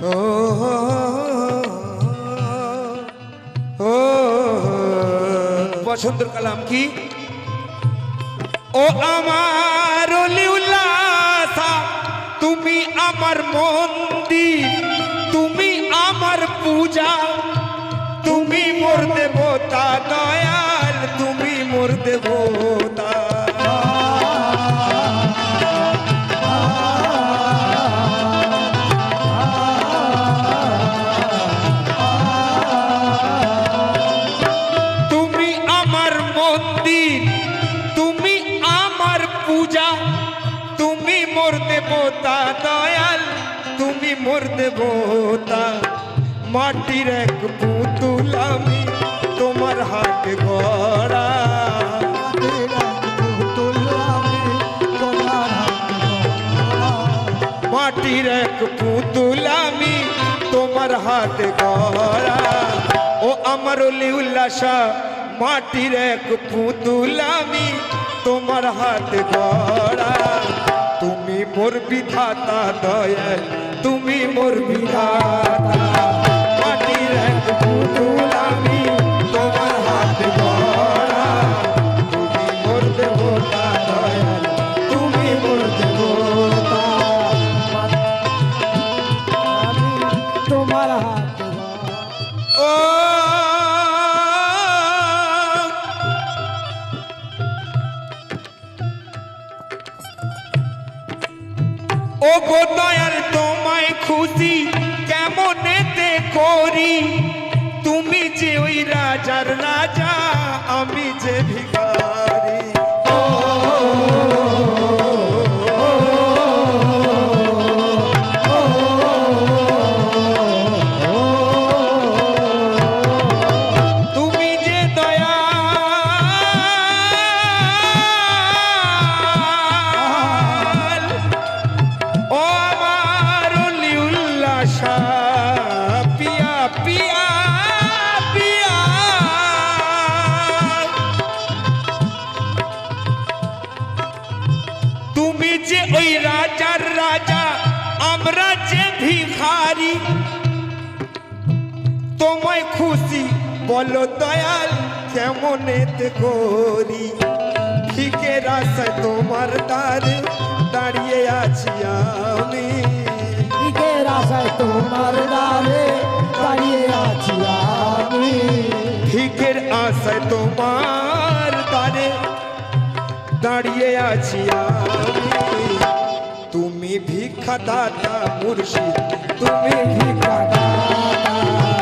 ও ও পছন্দের কালাম কি? ও আমার অলিউল্লাহ, তুমি আমার মন্দির, তুমি আমার পূজা, তুমি মোর দেবতা দয়াল, তুমি মোর দেবতা। তুমি আমার মন্দির, তুমি আমার পূজা, তুমি মোর দেবতা দয়াল, তুমি মোর দেবতা। মাটির এক পুতুল আমি তোমার হাত গড়া, মাটির এক পুতুল আমি তোমার হাত গড়া। ও আমার অলিউল্লাহ, মাটির এক পুতুল আমি তোমার হাত গড়া। তুমি মোর বিধাতা দয়াল, তুমি মোর বিধাতা। মাটির এক পুতুল আমি তোমার হাত গড়া, তুমি মোর দেবতা দয়াল, তুমি মোর দেবতা। আমি তোমার হাত ও ও গো দয়াল, তোমায় খুশি কেমনেতে করি, তুমি যে ওই রাজার রাজা, আমি যে ভিখারি। তুমি যে দয়াল, ও আমার অলিউল্লাহ, পিয়া পিয়া পিয়া। তুমি যে ওই রাজার রাজা, আমরা যে ভিখারি, তোমায় খুশি বলো দয়াল কেমনেতে করি। ভিকের আশায় তোমার দ্বারে দাঁড়িয়ে আছি আমি, ভিকের আশায় তোমার দ্বারে দাঁড়িয়ে আছি আমি, ভিকের আশায় তোমার দ্বারে দাঁড়িয়ে আছি আমি। তুমি ভিক্ষা দাতা মুর্শিদ, তুমি ভিক্ষা দাতা।